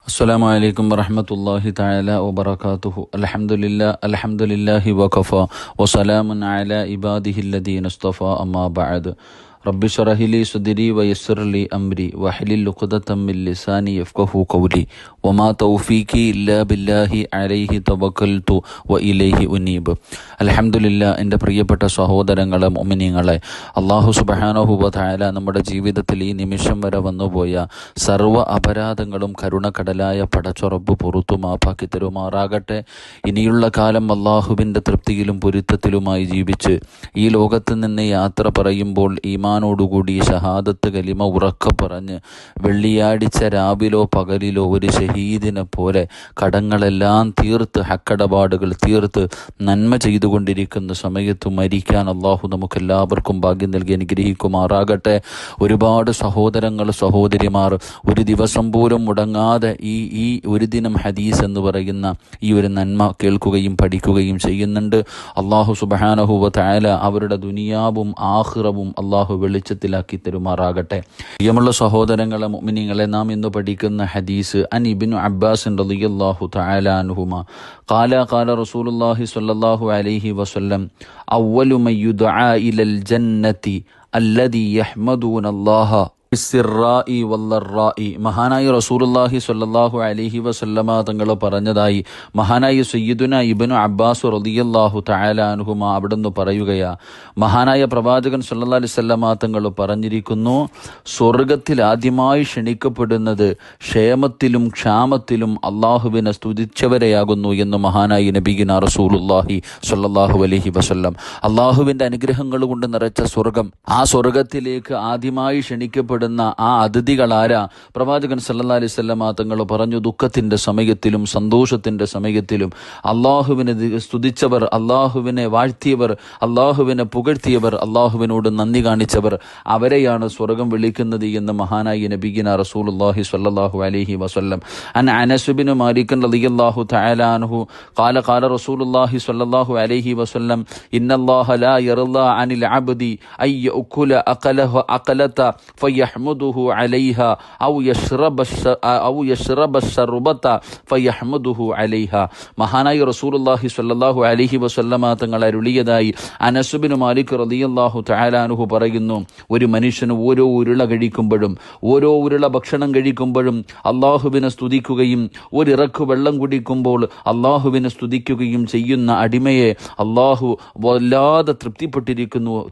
അസ്സലാമു അലൈക്കും വറഹ്മത്തുള്ളാഹി തആല വബറകാതുഹു. അൽഹംദുലില്ലാഹി വഖഫ വസലാമുൻ അലാ ഇബാദിഹില്ലദീന ഇസ്തഫാ അമ്മാ ബഅദ്. റബ്ബി ശ്റഹ് ലി സദ്രി വയസ്സിർ ലി അംരി വഹ്ലുൽ ഉഖ്ദതം മിൻ ലിസാനി യഫ്ഖഹു ഖൗലി വമാ തൗഫീഖി ഇല്ലാ ബില്ലാഹി അലൈഹി തവക്കൽതു വ ഇലൈഹി ഉനീബ്. അൽഹംദുലില്ലാ. എൻ്റെ പ്രിയപ്പെട്ട സഹോദരങ്ങളെ മുഅ്മിനീങ്ങളെ, അല്ലാഹു സുബ്ഹാനഹു വ തആല നമ്മുടെ ജീവിതത്തിൽ ഈ നിമിഷം വരെ വന്നുപോയ സർവ്വ അപരാധങ്ങളും കരുണക്കടലായ പടച്ചുറപ്പ് പുറത്തു മാപ്പാക്കി തരുമാറാകട്ടെ. ഇനിയുള്ള കാലം അല്ലാഹുവിൻ്റെ തൃപ്തിയിലും പൊരുത്തത്തിലുമായി ജീവിച്ച് ഈ ലോകത്ത് നിന്ന് യാത്ര പറയുമ്പോൾ ഈമാനോടുകൂടി ഷഹാദത്ത് കലിമ ഉറക്കെ പറഞ്ഞ് വെള്ളിയാഴ്ച രാവിലോ പകലിലോ ഒരു ഷഹീദിനെ പോലെ കടങ്ങളെല്ലാം തീർത്ത് ഹക്കടപാടുകൾ തീർത്ത് നന്മ ചെയ്തുകൊണ്ടിരിക്കുന്ന സമയത്ത് മരിക്കാൻ അള്ളാഹു നമുക്കെല്ലാവർക്കും ഭാഗ്യം നൽകി അനുഗ്രഹിക്കുമാറാകട്ടെ. ഒരുപാട് സഹോദരങ്ങൾ സഹോദരിമാർ ഒരു ദിവസം പോലും മുടങ്ങാതെ ഈ ഒരു ദിനം ഹദീസ് എന്ന് പറയുന്ന ഈ ഒരു നന്മ കേൾക്കുകയും പഠിക്കുകയും ചെയ്യുന്നുണ്ട്. അള്ളാഹു സുബ്ഹാനഹു വ തആല അവരുടെ ദുനിയാവും ആഖിറവും അള്ളാഹു വെളിച്ചത്തിലാക്കി തരുമാറാകട്ടെ. പ്രിയമുള്ള സഹോദരങ്ങളെ മുഅ്മിനീങ്ങളെ, നാം ഇന്ന് പഠിക്കുന്ന ഹദീസ് അൻ ഇബ്നു അബ്ബാസ് റളിയല്ലാഹു തആല അൻഹുമാ ഖാല റസൂലുള്ളാഹി സ്വല്ലല്ലാഹു അലൈഹി വസല്ലം അവ്വലു മൻ യുദ്ആ ഇലൽ ജന്നതി അല്ലദീ യഹ്മദൂനല്ലാഹ ബിസ്സിറാഇ വല്ലറാഇ. മഹാനായ റസൂലുള്ളാഹി സ്വല്ലല്ലാഹു അലൈഹി വസല്ലമ തങ്ങൾ പറഞ്ഞതായി മഹാനായ സയ്യിദുന ഇബ്നു അബ്ബാസ് റളിയല്ലാഹു തആല അൻഹുമാ അവിടുന്ന് പറയുകയാ, മഹാനായ പ്രവാചകൻ സ്വല്ലല്ലാഹു അലൈഹി വസല്ലമ തങ്ങൾ പറഞ്ഞിരിക്കുന്നു, സ്വർഗത്തിൽ ആദ്യമായി ക്ഷണിക്കപ്പെടുന്നത് ക്ഷേമത്തിലും ക്ഷാമത്തിലും അള്ളാഹുവിനെ സ്തുതിച്ചവരെയാകുന്നു എന്ന് മഹാനായ നബിയിന റസൂലുള്ളാഹി സ്വല്ലല്ലാഹു അലൈഹി വസല്ലം. അള്ളാഹുവിൻ്റെ അനുഗ്രഹങ്ങൾ കൊണ്ട് നിറച്ച സ്വർഗം, ആ സ്വർഗത്തിലേക്ക് ആദ്യമായി ക്ഷണിക്കപ്പെടുന്ന ആ അതിഥികളാരാ? പ്രവാചകൻ സല്ലല്ലാഹു അലൈഹി വസല്ലം തങ്ങൾ പറഞ്ഞു, ദുഃഖത്തിൻ്റെ സമയത്തിലും സന്തോഷത്തിൻ്റെ സമയത്തിലും അള്ളാഹുവിനെ സ്തുതിച്ചവർ, അള്ളാഹുവിനെ വാഴ്ത്തിയവർ, അള്ളാഹുവിനെ പുകഴ്ത്തിയവർ, അള്ളാഹുവിനോട് നന്ദി കാണിച്ചവർ, അവരെയാണ് സ്വർഗം വിളിക്കുന്നത് എന്ന് മഹാനായ നബിയിന റസൂലുള്ളാഹി സ്വല്ലല്ലാഹു അലൈഹി വസല്ലം. അൻ അനസ് ഇബ്നു മാലിക് റളിയല്ലാഹു തആല അൻഹു ഖാല റസൂലുള്ളാഹി സ്വല്ലല്ലാഹു അലൈഹി വസല്ലം ഇന്നല്ലാഹ ലാ യർളാ അനിൽ അബ്ദി അയ്യ ഉകുല അഖലത ഫയഹ്മദുഹു അലൈഹ ഔ യശ്റബ ശർബത ഫയഹ്മദുഹു അലൈഹ. മഹാനായ റസൂലുള്ളാഹി സ്വല്ലല്ലാഹു അലൈഹി വസല്ലമ തങ്ങൾ അരുളിയതായി അനസ് ഇബ്നു മാലിക് റളിയല്ലാഹു തആല അൻഹു പറയുന്നു, ഒരു മനുഷ്യന് ഓരോ ഉരുള കഴിക്കുമ്പോഴും ഓരോ ഉരുള ഭക്ഷണം കഴിക്കുമ്പോഴും അള്ളാഹുവിനെ സ്തുതിക്കുകയും ഒരിറക്കു വെള്ളം കുടിക്കുമ്പോൾ അള്ളാഹുവിനെ സ്തുതിക്കുകയും ചെയ്യുന്ന അടിമയെ അള്ളാഹു വല്ലാതെ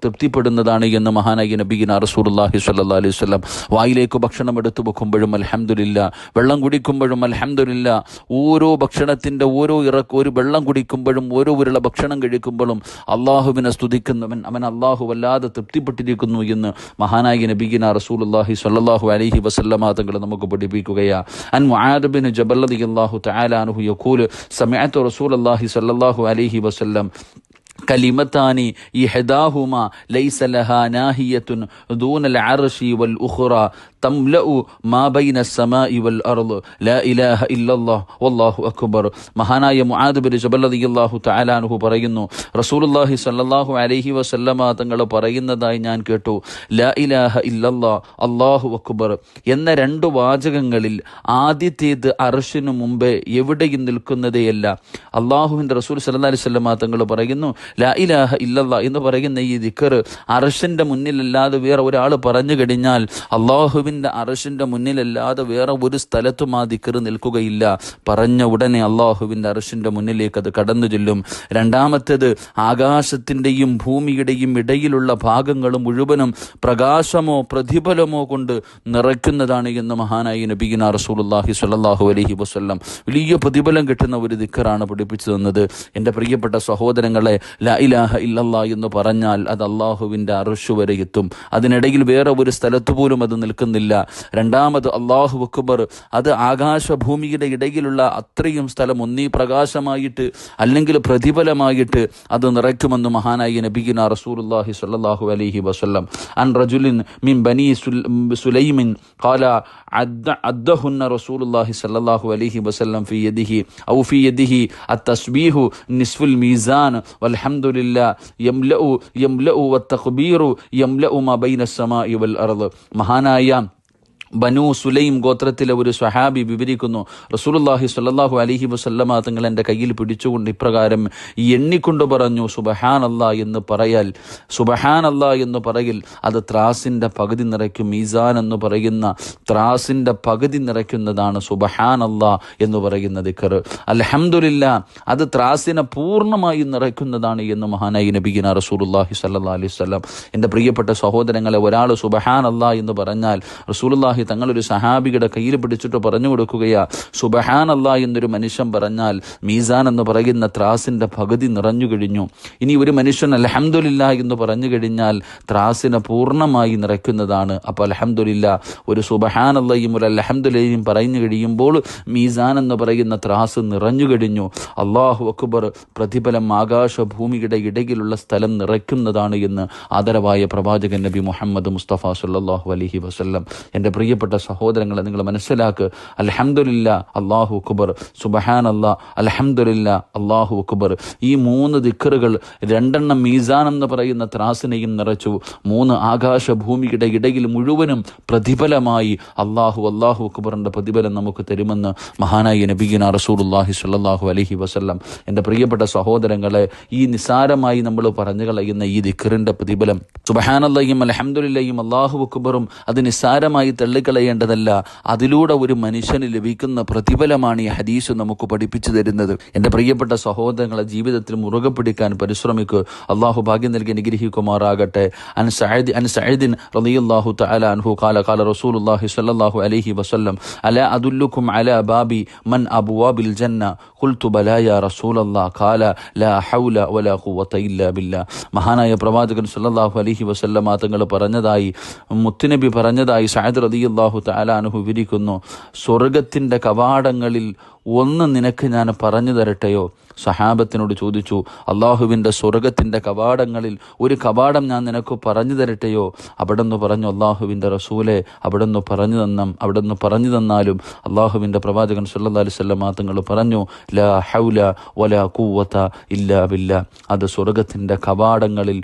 തൃപ്തിപ്പെടുന്നതാണ് എന്ന് മഹാനായ നബിയിന റസൂലുള്ളാഹി സ്വല്ലല്ലാഹു അലൈഹി വസല്ലം. വായിലേക്ക് ഭക്ഷണം എടുത്തു വെക്കുമ്പോഴും അൽഹംദുലില്ലാ, വെള്ളം കുടിക്കുമ്പോഴും അൽഹംദുലില്ലാ, ഓരോ ഭക്ഷണത്തിൻ്റെ ഓരോ ഒരു വെള്ളം കുടിക്കുമ്പോഴും ഓരോ ഉരുള ഭക്ഷണം കഴിക്കുമ്പോഴും അള്ളാഹുവിനെ സ്തുതിക്കുന്നവൻ അവൻ അള്ളാഹു വല്ലാതെ തൃപ്തിപ്പെട്ടിരിക്കുന്നു എന്ന് മഹാനായ നബിയിന റസൂലുള്ളാഹി സ്വല്ലല്ലാഹു അലൈഹി വസല്ലമ തങ്ങൾ നമുക്ക് പഠിപ്പിക്കുകയാ. അൻ മുആദ് ബിൻ ജബൽ റളിയല്ലാഹു തആല അൻഹു യഖൂൽ സമഅതു റസൂലുള്ളാഹി സ്വല്ലല്ലാഹു അലൈഹി വസല്ലം കലിമത്താനി ഇഹ്ദാഹുമാ ലൈസ ലഹാ നാഹിയത്തുൻ ദൂനൽ അർശി വൽ ഉഖ്റാ തംലഉ മാ ബൈന അസ്സമാഇ വൽ അർള് ലാ ഇലാഹ ഇല്ലല്ലാഹ് വല്ലാഹു അക്ബർ. മഹാനായ മുആദ് ബിൻ ജബൽ റളിയല്ലാഹു തആല അൻഹു പറയുന്നു, റസൂലുള്ളാഹി സ്വല്ലല്ലാഹു അലൈഹി വസല്ലമ തങ്ങൾ പറയുന്നതായി ഞാൻ കേട്ടു, ലാ ഇലാഹ ഇല്ലല്ലാഹ് അല്ലാഹു അക്ബർ എന്ന രണ്ട് വാചകങ്ങളിൽ ആദ്യത്തേത് അർശിനു മുമ്പേ എവിടെയും നിൽക്കുന്നതേയല്ല. അള്ളാഹുവിൻ്റെ റസൂൽ സല്ലല്ലാഹു അലൈഹി വസല്ലമ തങ്ങൾ പറയുന്നു, ലാ ഇലാഹ ഇല്ലല്ലാഹ് എന്ന് പറയുന്ന ഈ ദിക്ർ അർശിൻ്റെ മുന്നിലല്ലാതെ വേറെ ഒരാൾ പറഞ്ഞു കഴിഞ്ഞാൽ അള്ളാഹുവിൻ്റെ അർശിൻ്റെ മുന്നിലല്ലാതെ വേറെ ഒരു സ്ഥലത്തും ആ ദിക്ർ നിൽക്കുകയില്ല. പറഞ്ഞ ഉടനെ അള്ളാഹുവിൻ്റെ അർശിൻ്റെ മുന്നിലേക്ക് അത് കടന്നു ചെല്ലും. രണ്ടാമത്തേത് ആകാശത്തിൻ്റെയും ഭൂമിയുടെയും ഇടയിലുള്ള ഭാഗങ്ങൾ മുഴുവനും പ്രകാശമോ പ്രതിഫലമോ കൊണ്ട് നിറയ്ക്കുന്നതാണ് എന്ന് മഹാനായ നബിയിന റസൂലുള്ളാഹി സ്വല്ലല്ലാഹു അലൈഹി വസല്ലം. വലിയ പ്രതിഫലം കിട്ടുന്ന ഒരു ദിക്റാണ് പഠിപ്പിച്ചു തന്നത്. എൻ്റെ പ്രിയപ്പെട്ട സഹോദരങ്ങളെ, ലാ ഇലാഹ ഇല്ലല്ലാഹ് എന്ന് പറഞ്ഞാൽ അത് അള്ളാഹുവിൻ്റെ അർശ് വരെ എത്തും. അതിനിടയിൽ വേറെ ഒരു സ്ഥലത്ത് പോലും അത് നിൽക്കുന്നില്ല. രണ്ടാമത് അല്ലാഹു അക്ബർ, അത് ആകാശഭൂമിയുടെ ഇടയിലുള്ള അത്രയും സ്ഥലം ഒന്നീ പ്രകാശമായിട്ട് അല്ലെങ്കിൽ പ്രതിഫലമായിട്ട് അത് നിറയ്ക്കുമെന്ന് മഹാനായ നബിയിന റസൂലുള്ളാഹി സ്വല്ലല്ലാഹു അലൈഹി വസല്ലം. അൻ റജുലിൻ മിൻ ബനി സുലൈമിൻ ഖാല അദ്ദഹുന്ന റസൂലുള്ളാഹി സ്വല്ലല്ലാഹു അലൈഹി വസല്ലം ഫീ യദിഹി അത്തസ്ബീഹു നിസ്ഫുൽ മീസാൻ വൽഹംദുലില്ലാ യംലഉ വത്തഖ്ബീറു യംലഉ മാ ബൈന അസ്സമാഇ വൽ അർള്. മഹാനായ ബനു സുലൈം ഗോത്രത്തിലെ ഒരു സ്വഹാബി വിവരിക്കുന്നു, റസൂലുള്ളാഹി സ്വല്ലല്ലാഹു അലൈഹി വസല്ലമ തങ്ങൾ എൻ്റെ കയ്യിൽ പിടിച്ചുകൊണ്ട് ഇപ്രകാരം എണ്ണിക്കൊണ്ട് പറഞ്ഞു, സുബ്ഹാനല്ലാഹ് എന്ന് പറയൽ, സുബ്ഹാനല്ലാഹ് എന്ന് പറയൽ അത് ത്രാസിൻ്റെ പകുതി നിറയ്ക്കും. മീസാൻ എന്ന് പറയുന്ന ത്രാസിൻ്റെ പകുതി നിറയ്ക്കുന്നതാണ് സുബ്ഹാനല്ലാഹ് എന്ന് പറയുന്ന ദിക്ർ. അൽഹംദുലില്ലാഹ് അത് ത്രാസിനെ പൂർണ്ണമായി നിറയ്ക്കുന്നതാണ് എന്ന് മഹാനായി നബിയിന റസൂലുള്ളാഹി സ്വല്ലല്ലാഹു അലൈഹി വസല്ലം. എൻ്റെ പ്രിയപ്പെട്ട സഹോദരങ്ങളെ, ഒരാൾ സുബ്ഹാനല്ലാഹ് എന്ന് പറഞ്ഞാൽ റസൂലുള്ളാഹി തങ്ങളൊരു സഹാബിയുടെ കയ്യിൽ പിടിച്ചിട്ട് പറഞ്ഞു കൊടുക്കുകയാ, സുബ്ഹാനല്ലാഹ് എന്നൊരു മനുഷ്യൻ പറഞ്ഞാൽ മീസാൻ എന്ന് പറയുന്ന ത്രാസിൻ്റെ പകുതി നിറഞ്ഞു കഴിഞ്ഞു. ഇനി ഒരു മനുഷ്യൻ അൽഹംദുലില്ലാഹ് എന്ന് പറഞ്ഞു കഴിഞ്ഞാൽ ത്രാസിനെ പൂർണ്ണമായി നിറയ്ക്കുന്നതാണ്. അപ്പോൾ അൽഹംദുലില്ലാഹ് ഒരു സുബ്ഹാനല്ലാഹയും ഒരു അൽഹംദുലില്ലയും പറഞ്ഞു കഴിയുമ്പോൾ മീസാൻ എന്ന് പറയുന്ന ത്രാസ് നിറഞ്ഞു കഴിഞ്ഞു. അല്ലാഹു അക്ബർ, പ്രതിഫലം ആകാശഭൂമിയുടെ ഇടയിലുള്ള സ്ഥലം നിറയ്ക്കുന്നതാണ് എന്ന് ആദരവായ പ്രവാചകൻ നബി മുഹമ്മദ് മുസ്തഫ സല്ലല്ലാഹു അലൈഹി വസല്ലം. എൻ്റെ പ്രിയപ്പെട്ട സഹോദരങ്ങളെ, നിങ്ങൾ മനസ്സിലാക്കുക, അൽഹംദുലില്ലാഹ് അല്ലാഹു അക്ബർ, സുബ്ഹാനല്ലാഹ് അൽഹംദുലില്ലാഹ് അല്ലാഹു അക്ബർ, ഈ 3 ദിക്റുകൾ 2 മീസാൻ എന്ന് പറയുന്ന ത്രാസിനെയും നിറച്ചു. 3 ആകാശഭൂമിയുടെ ഇടയിൽ മുഴുവനും പ്രതിഫലമായി അല്ലാഹു അക്ബറിൻ്റെ പ്രതിഫലം നമുക്ക് തരുമെന്ന് മഹാനായ നബിയിന റസൂലുള്ളാഹി സ്വല്ലല്ലാഹു അലൈഹി വസല്ലം. എൻ്റെ പ്രിയപ്പെട്ട സഹോദരങ്ങളെ, ഈ നിസാരമായി നമ്മൾ പറഞ്ഞു കളയുന്ന ഈ ദിക്റിൻ്റെ പ്രതിഫലം, സുബ്ഹാനല്ലാഹും അൽഹംദുലില്ലയും അല്ലാഹു അക്ബറും, അത് നിസാരമായി തള്ളിക്കളയേണ്ടതല്ല. അതിലൂടെ ഒരു മനുഷ്യന് ലഭിക്കുന്ന പ്രതിഫലമാണ് ഈ ഹദീസ് നമുക്ക് പഠിപ്പിച്ചു തരുന്നത്. എൻ്റെ പ്രിയപ്പെട്ട സഹോദരങ്ങളെ, ജീവിതത്തിൽ മുറുകെ പിടിക്കാൻ പരിശ്രമിക്കുക. അള്ളാഹു ഭാഗ്യം നൽകി അനുഗ്രഹിക്കുമാറാകട്ടെ. അൻ സഈദിൻ റളിയല്ലാഹു തആല അൻഹു ഖാല ഖാല റസൂലുള്ളാഹി സ്വല്ലല്ലാഹു അലൈഹി വസല്ലം അലാ അദുല്ലുക്കും അലാ ബാബി മൻ അബ്വാബിൽ ജന്ന ഖുൽതു ബലാ യാ റസൂലല്ലാഹ് ഖാല ലാ ഹൗല വലാ ഖുവത ഇല്ലാ ബില്ലാഹ്. മഹാനായ പ്രവാചകൻ സ്വല്ലല്ലാഹു അലൈഹി വസല്ലം തങ്ങൾ പറഞ്ഞതായി, മുത്തുനബി പറഞ്ഞതായി സഅദ് റളിയല്ലാഹു തആല അൻഹു വിവരിക്കുന്നു, സ്വർഗത്തിൻ്റെ കവാടങ്ങളിൽ ഒന്ന് നിനക്ക് ഞാൻ പറഞ്ഞു തരട്ടെയോ? സഹാബത്തിനോട് ചോദിച്ചു, അള്ളാഹുവിൻ്റെ സ്വർഗത്തിൻ്റെ കവാടങ്ങളിൽ ഒരു കവാടം ഞാൻ നിനക്ക് പറഞ്ഞു തരട്ടെയോ? അവിടെന്ന് പറഞ്ഞു, അള്ളാഹുവിൻ്റെ റസൂലെ, അവിടെന്ന് പറഞ്ഞു തന്നാലും അള്ളാഹുവിൻ്റെ പ്രവാചകൻ സല്ലല്ലാഹു അലൈഹി വസല്ലം തങ്ങൾ പറഞ്ഞു, ലാ ഹൗല വലാ ഖുവത ഇല്ലാ ബില്ലാ. അത് സ്വർഗത്തിൻ്റെ കവാടങ്ങളിൽ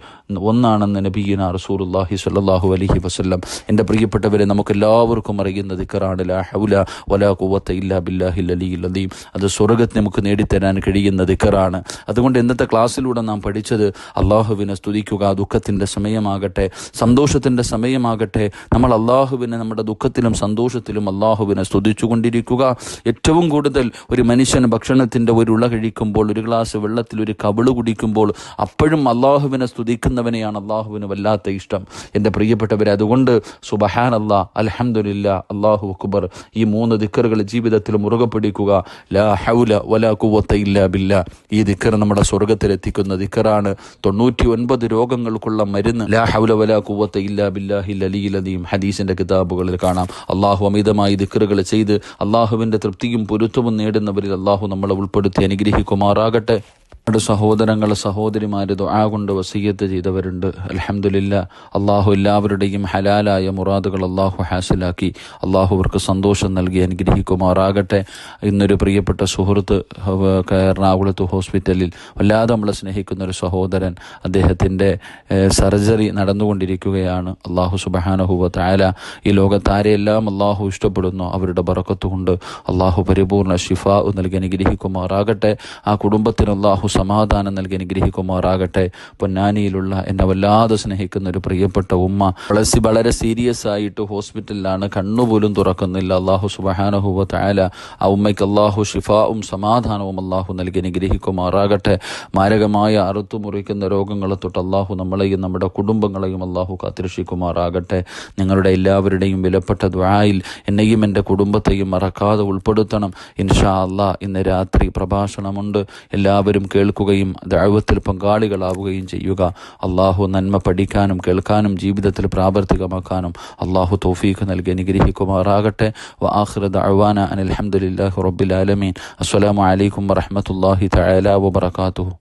ഒന്നാണെന്ന് നബിയിന റസൂലുള്ളാഹി സ്വല്ലല്ലാഹു അലൈഹി വസല്ലം. എൻ്റെ പ്രിയപ്പെട്ടവരെ, നമുക്ക് എല്ലാവർക്കും അറിയുന്ന ദിക്റാണ് ലാ ഹൗല വലാ ഖുവത ഇല്ലാ ബില്ലാഹിൽ അലിയിൽ അദീം. അത് സ്വർഗത്തെ നമുക്ക് നേടിത്തരാൻ കഴിയുന്ന ദിക്റാണ്. അതുകൊണ്ട് ഇന്നത്തെ ക്ലാസ്സിലൂടെ നാം പഠിച്ചത്, അള്ളാഹുവിനെ സ്തുതിക്കുക. ദുഃഖത്തിൻ്റെ സമയമാകട്ടെ സന്തോഷത്തിൻ്റെ സമയമാകട്ടെ, നമ്മൾ അള്ളാഹുവിനെ നമ്മുടെ ദുഃഖത്തിലും സന്തോഷത്തിലും അള്ളാഹുവിനെ സ്തുതിച്ചുകൊണ്ടിരിക്കുക. ഏറ്റവും കൂടുതൽ ഒരു മനുഷ്യൻ ഭക്ഷണത്തിൻ്റെ ഒരു ഉള കഴിക്കുമ്പോൾ, ഒരു ഗ്ലാസ് വെള്ളത്തിൽ ഒരു കവിള് കുടിക്കുമ്പോൾ, അപ്പോഴും അള്ളാഹുവിനെ സ്തുതിക്കുന്നവനെയാണ് അള്ളാഹുവിന് വല്ലാത്ത ഇഷ്ടം. എൻ്റെ പ്രിയപ്പെട്ടവരെ, അതുകൊണ്ട് സുബ്ഹാനല്ലാഹ് അൽഹംദുലില്ലാഹ് അല്ലാഹു അക്ബർ, ഈ 3 ദിക്റുകൾ ജീവിതത്തിൽ മുറുകെ പിടിക്കുക. ലാ ഹൗല വലാ ഖുവത ഇല്ലാ ബില്ലാ. ഈ ദിക്ർ നമ്മുടെ സ്വർഗത്തിലെത്തിക്കുന്ന ദിക്റാണ്. 99 രോഗങ്ങൾക്കുള്ള മരുന്ന് ലാ ഹൗല വലാ ഖുവത ഇല്ലാ ബില്ലാഹിൽ അലിയിൽ അദീം. ഹദീസിന്റെ കിതാബുകളിൽ കാണാം. അള്ളാഹു അമിതമായി ദിക്റുകൾ ചെയ്ത് അള്ളാഹുവിൻ്റെ തൃപ്തിയും പൊരുത്തവും നേടുന്നവരിൽ അള്ളാഹു നമ്മളെ ഉൾപ്പെടുത്തി അനുഗ്രഹിക്കുമാറാകട്ടെ. നമ്മുടെ സഹോദരങ്ങൾ സഹോദരിമാർ ദുആ കൊണ്ട് വസിയ്യത്ത് ചെയ്തവരുണ്ട്. അൽഹംദുലില്ലാഹ്, അള്ളാഹു എല്ലാവരുടെയും ഹലാലായ മുറാദുകൾ അള്ളാഹു ഹാസിലാക്കി അള്ളാഹു അവർക്ക് സന്തോഷം നൽകി അനുഗ്രഹിക്കുമാറാകട്ടെ. ഇന്നൊരു പ്രിയപ്പെട്ട സുഹൃത്ത് എറണാകുളത്ത് ഹോസ്പിറ്റലിൽ വല്ലാതെ നമ്മളെ സ്നേഹിക്കുന്ന ഒരു സഹോദരൻ, അദ്ദേഹത്തിൻ്റെ സർജറി നടന്നുകൊണ്ടിരിക്കുകയാണ്. അള്ളാഹു സുബ്ഹാനഹു വ തആല ഈ ലോകത്താരെയെല്ലാം അള്ളാഹു ഇഷ്ടപ്പെടുന്നു അവരുടെ ബറക്കത്ത് കൊണ്ട് അള്ളാഹു പരിപൂർണ്ണ ശിഫാ നൽകി അനുഗ്രഹിക്കുമാറാകട്ടെ. ആ കുടുംബത്തിന് അള്ളാഹു സമാധാനം നൽകി അനുഗ്രഹിക്കുമാറാകട്ടെ. പൊന്നാനിയിലുള്ള എന്നെ വല്ലാതെ സ്നേഹിക്കുന്ന ഒരു പ്രിയപ്പെട്ട ഉമ്മ വളരെ സീരിയസ് ആയിട്ട് ഹോസ്പിറ്റലിലാണ്, കണ്ണുപോലും തുറക്കുന്നില്ല. അള്ളാഹു സുബ്ഹാനഹു വ തആല ആ ഉമ്മയ്ക്ക് അള്ളാഹു ശിഫാവും സമാധാനവും അള്ളാഹു നൽകി അനുഗ്രഹിക്കുമാറാകട്ടെ. മാരകമായ അറുത്തുമുറിക്കുന്ന രോഗങ്ങളെ തൊട്ട് അള്ളാഹു നമ്മളെയും നമ്മുടെ കുടുംബങ്ങളെയും അള്ളാഹു കാത്തിരക്ഷിക്കുമാറാകട്ടെ. നിങ്ങളുടെ എല്ലാവരുടെയും വിലപ്പെട്ട ദുആയിൽ എന്നെയും എൻ്റെ കുടുംബത്തെയും മറക്കാതെ ഉൾപ്പെടുത്തണം. ഇൻഷാ അല്ലാഹ് ഇന്ന് രാത്രി പ്രഭാഷണമുണ്ട്. എല്ലാവരും കേൾക്കുകയും ദഅവത്തിൽ പങ്കാളികളാവുകയും ചെയ്യുക. അള്ളാഹു നന്മ പഠിക്കാനും കേൾക്കാനും ജീവിതത്തിൽ പ്രാവർത്തികമാക്കാനും അള്ളാഹു തൗഫീഖ് നൽകി അനുഗ്രഹിക്കുമാറാകട്ടെ. വആഖിറു ദഅവാന അനിൽ ഹംദുലില്ലാഹി റബ്ബിൽ ആലമീൻ. അസ്സലാമു അലൈക്കും വറഹ്മത്തുള്ളാഹി തആല വബറകാതുഹു.